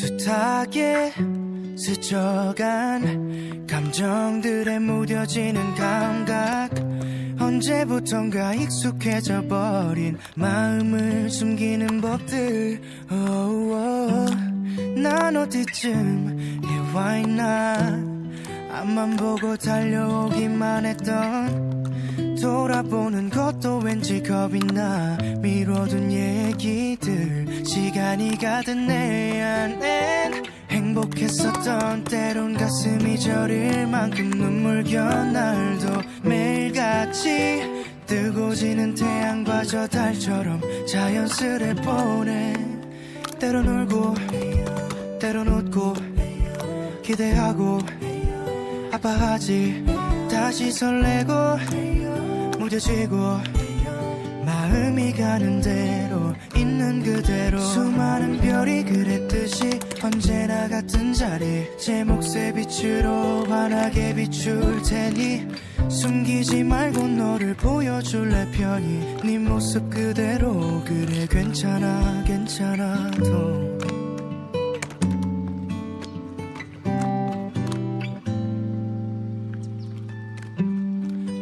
숱하게 스쳐간 감정들에 무뎌지는 감각, 언제부턴가 익숙해져 버린 마음을 숨기는 법들. 난 어디쯤 와 있나, 앞만 보고 달려오기만 했던, 돌아보는 것도 왠지 겁이 나. 미뤄둔 얘기들, 시간이 가든 내 안엔 행복했었던, 때론 가슴이 저릴 만큼 눈물겨. 날도 매일같이 뜨고 지는 태양과 저 달처럼 자연스레 보내. 때론 울고 때론 웃고 기대하고 아파하지, 다시 설레고 무뎌지고, 마음이 가는 대로 있는 그대로. 수많은 별이 그랬듯이 언제나 같은 자리, 제 몫의 빛으로 환하게 비출 테니 숨기지 말고 너를 보여줄래 편히. 네 모습 그대로, 그래 괜찮아 괜찮아도.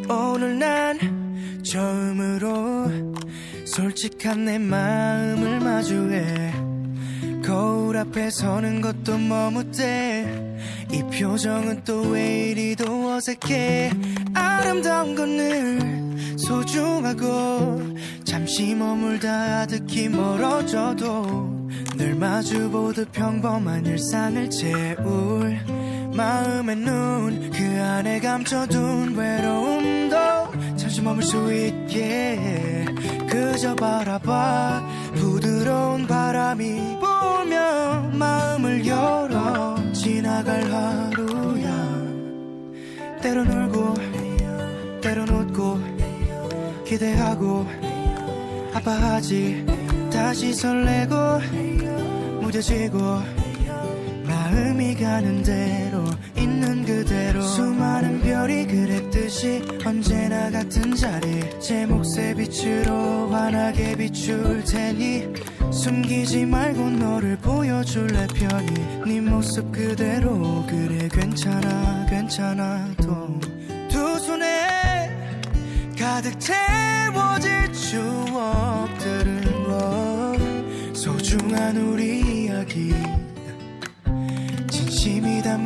오늘 난 처음으로 솔직한 내 마음을 마주해. 거울 앞에 서는 것도 머뭇대. 이 표정은 또 왜 이리도 어색해. 아름다운 건 늘 소중하고, 잠시 머물다 아득히 멀어져도 늘 마주보듯 평범한 일상을 채울 마음의 눈, 그 안에 감춰둔 외로움도 잠시 머물 수 있게 그저 바라봐. 부드러운 바람이 불면 마음을 열어 지나갈 하루야. 때론 울고 때론 웃고 기대하고 아파하지, 다시 설레고 무뎌지고, 마음이 가는 대로 있는 그대로. 수많은 별이 그랬듯이 언제나 같은 자리, 제 몫의 빛으로 환하게 비출 테니 숨기지 말고 너를 보여줄래 편히. 네 모습 그대로, 그래 괜찮아 괜찮아도. 두 손에 가득 채워질 추억들은 소중한 우리 이야기, 진심이 담긴